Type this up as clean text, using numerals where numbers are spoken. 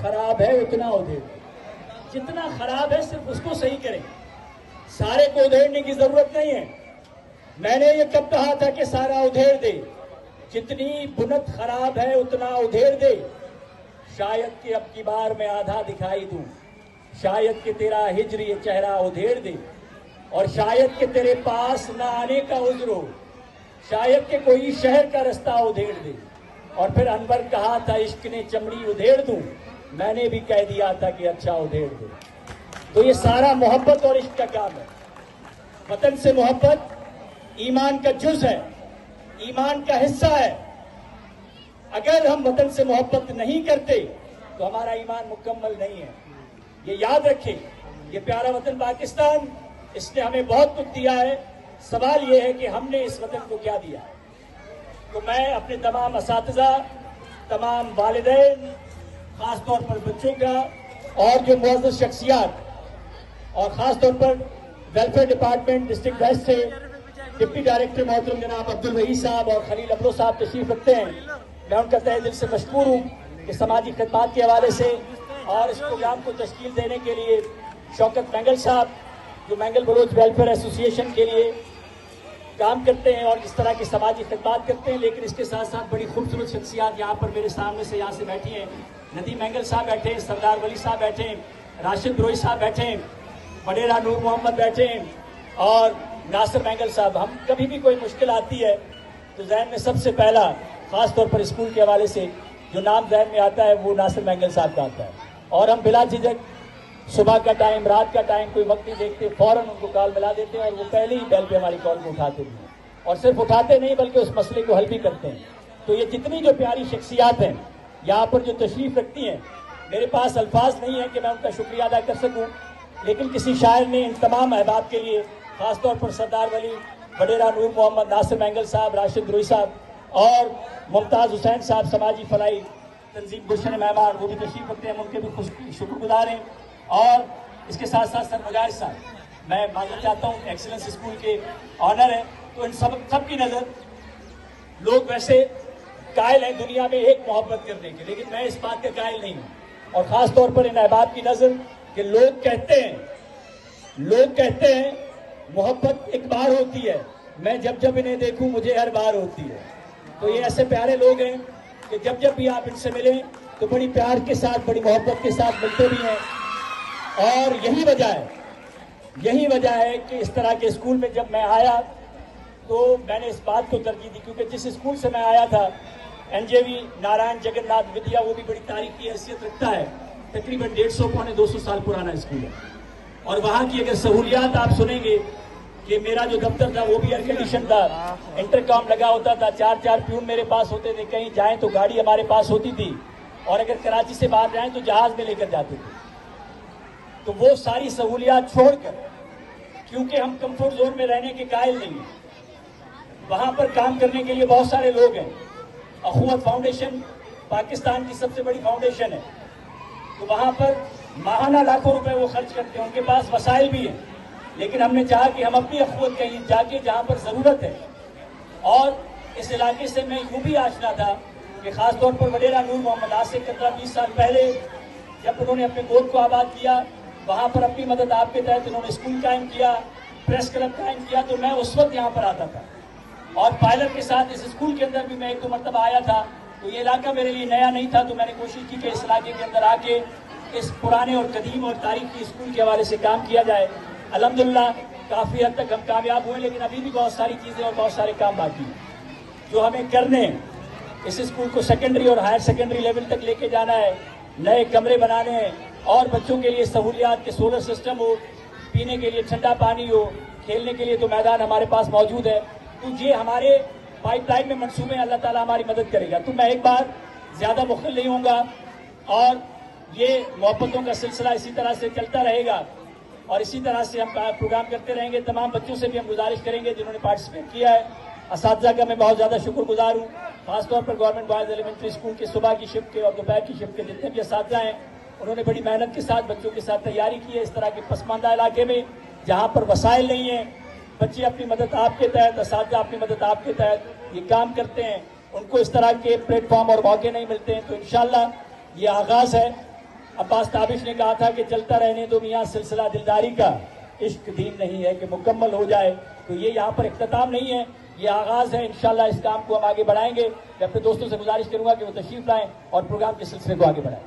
खराब है उतना उधेड़, जितना खराब है सिर्फ उसको सही करें, सारे को उधेड़ने की जरूरत नहीं है। मैंने ये कब कहा था कि सारा उधेड़ दे, जितनी बुनत खराब है उतना उधेड़ दे। शायद कि अब की बार मैं आधा दिखाई दूं, शायद कि तेरा हिज्र ये चेहरा उधेड़ दे, और शायद कि तेरे पास न आने का उज्र हो, शायद कि कोई शहर का रास्ता उधेड़ दे। और फिर अनवर कहा था इश्क ने चमड़ी उधेड़ दूं, मैंने भी कह दिया था कि अच्छा उधेड़ दे। तो ये सारा मोहब्बत और इश्क का काम है। वतन से मोहब्बत ईमान का जुज है, ईमान का हिस्सा है। अगर हम वतन से मोहब्बत नहीं करते तो हमारा ईमान मुकम्मल नहीं है। ये याद रखें, ये प्यारा वतन पाकिस्तान, इसने हमें बहुत कुछ दिया है। सवाल ये है कि हमने इस वतन को क्या दिया। तो मैं अपने तमाम असातिज़ा, तमाम वालिदैन, खासतौर पर बच्चों का, और जो मुअज़्ज़ज़ शख्सियात, और खासतौर पर वेलफेयर डिपार्टमेंट डिस्ट्रिक्ट वेस्ट से डिप्टी डायरेक्टर मोहतरम जनाब अब्दुल वही साहब और खलील अब्दुल साहब तशरीफ रखते हैं, मैं उनका तहे दिल से मशकूर हूँ कि समाजी खिदमात के हवाले से और इस प्रोग्राम को तश्कील देने के लिए शौकत मैंगल साहब, जो मैंगल बलोच वेलफेयर एसोसिएशन के लिए काम करते हैं और इस तरह की समाजी खिदमात करते हैं। लेकिन इसके साथ साथ बड़ी खूबसूरत शख्सियात यहाँ पर मेरे सामने से यहाँ से बैठी हैं। नदीम मैंगल साहब बैठे हैं, सरदार वली साहब बैठे हैं, राशिद ब्रोई साहब बैठे हैं, बडेरा नूर मोहम्मद बैठे हैं, और नासिर मैंगल साहब। हम कभी भी कोई मुश्किल आती है तो जहन में सबसे पहला, खास तौर पर स्कूल के हवाले से जो नाम जहन में आता है वो नासिर मैंगल साहब का आता है। और हम बिला झिझक सुबह का टाइम, रात का टाइम, कोई वक्त नहीं देखते, फौरन उनको कॉल मिला देते हैं और वो पहले ही बेल पे हमारी कॉल को उठाते भी हैं। और सिर्फ उठाते नहीं बल्कि उस मसले को हल भी करते हैं। तो ये जितनी जो प्यारी शख्सियात हैं यहाँ पर जो तशरीफ रखती हैं, मेरे पास अल्फाज नहीं है कि मैं उनका शुक्रिया अदा कर सकूँ। लेकिन किसी शायर ने इन तमाम अहबाब के लिए, खासतौर पर सरदार वली, बडेरा नूर मोहम्मद, नासिर मैंगल साहब, राशिद ब्रोई साहब और मुमताज़ हुसैन साहब, समाजी फलाई तंजीम गुलशन मेहमान, वो भी तशरीफ रखते हैं, उनके भी शुक्रगुजार हैं। और इसके साथ साथ सर मगार साहब, मैं मानना चाहता हूँ एक्सीलेंस स्कूल के ऑनर है। तो इन सब की नज़र, लोग वैसे कायल हैं दुनिया में एक मोहब्बत करने के, लेकिन मैं इस बात का कायल नहीं हूँ। और ख़ास तौर पर इन अहबाब की नज़र कि लोग कहते हैं मोहब्बत एक बार होती है, मैं जब जब इन्हें देखूं मुझे हर बार होती है। तो ये ऐसे प्यारे लोग हैं कि जब जब भी आप इनसे मिलें तो बड़ी प्यार के साथ, बड़ी मोहब्बत के साथ मिलते भी हैं। और यही वजह है कि इस तरह के स्कूल में जब मैं आया तो मैंने इस बात को तरजीह दी, क्योंकि जिस स्कूल से मैं आया था, NJV नारायण जगन्नाथ विद्या, वो भी बड़ी तारीखी हैसियत रखता है, तकरीबन 150 पौने 200 साल पुराना स्कूल है। और वहाँ की अगर सहूलियात आप सुनेंगे कि मेरा जो दफ्तर था वो भी एयर कंडीशन था, इंटरकॉम लगा होता था, 4 प्यून मेरे पास होते थे, कहीं जाएं तो गाड़ी हमारे पास होती थी, और अगर कराची से बाहर जाएं तो जहाज में लेकर जाते थे। तो वो सारी सहूलियात छोड़कर, क्योंकि हम कंफर्ट जोन में रहने के कायल नहीं हैं, वहाँ पर काम करने के लिए बहुत सारे लोग हैं। अखुवत फाउंडेशन पाकिस्तान की सबसे बड़ी फाउंडेशन है, तो वहाँ पर माहाना लाखों रुपए वो खर्च करते हैं, उनके पास वसाइल भी हैं। लेकिन हमने चाहा कि हम अपनी अखुवत कहीं जाके जहाँ पर ज़रूरत है। और इस इलाके से मैं यूँ भी आशना था कि ख़ासतौर पर बडेरा नूर मोहम्मद आज से 15-20 साल पहले जब उन्होंने अपने गोद को आबाद किया, वहाँ पर अपनी मदद आपके तहत उन्होंने स्कूल कायम किया, प्रेस क्लब कायम किया, तो मैं उस वक्त यहाँ पर आता था। और पायलट के साथ इस स्कूल के अंदर भी मैं 1-2 मरतबा आया था। तो ये इलाका मेरे लिए नया नहीं था, तो मैंने कोशिश की कि इस इलाके के अंदर आके इस पुराने और कदीम और तारीखी स्कूल के हवाले से काम किया जाए। अल्हम्दुलिल्लाह काफ़ी हद तक हम कामयाब हुए, लेकिन अभी भी बहुत सारी चीज़ें और बहुत सारे काम बाकी हैं जो हमें करने हैं। इस स्कूल को सेकेंडरी और हायर सेकेंडरी लेवल तक लेके जाना है, नए कमरे बनाने हैं, और बच्चों के लिए सहूलियात के सोलर सिस्टम हो, पीने के लिए ठंडा पानी हो, खेलने के लिए तो मैदान हमारे पास मौजूद है। तो ये हमारे पाइपलाइन में मंसूबे, अल्लाह ताला हमारी मदद करेगा। तो मैं एक बार ज़्यादा मुखिल नहीं होऊंगा, और ये मोहब्बतों का सिलसिला इसी तरह से चलता रहेगा, और इसी तरह से हम प्रोग्राम करते रहेंगे। तमाम बच्चों से भी हम गुजारिश करेंगे जिन्होंने पार्टिसिपेट किया है। असातिज़ा का मैं बहुत ज़्यादा शुक्रगुजार हूँ, खासतौर पर गवर्नमेंट बॉयज़ एलिमेंट्री स्कूल के सुबह की शिफ्ट के और दोपहर की शिफ्ट के जितने भी असातिज़ा हैं, उन्होंने बड़ी मेहनत के साथ बच्चों के साथ तैयारी की है। इस तरह के पसमानदा इलाके में जहाँ पर वसाइल नहीं है, बच्चे अपनी मदद आपके तहत, असातिज़ा अपनी मदद आपके तहत ये काम करते हैं, उनको इस तरह के प्लेटफॉर्म और मौके नहीं मिलते हैं। तो इंशाअल्लाह ये आगाज़ है अब्बास ताबिश ने कहा था कि चलता रहने दो मियां सिलसिला दिलदारी का, इश्क दीन नहीं है कि मुकम्मल हो जाए। तो ये यहाँ पर इख्तिताम नहीं है, ये आगाज है। इंशाल्लाह इस काम को हम आगे बढ़ाएंगे। मैं अपने दोस्तों से गुजारिश करूंगा कि वो तशरीफ लाएं और प्रोग्राम के सिलसिले को आगे बढ़ाएं।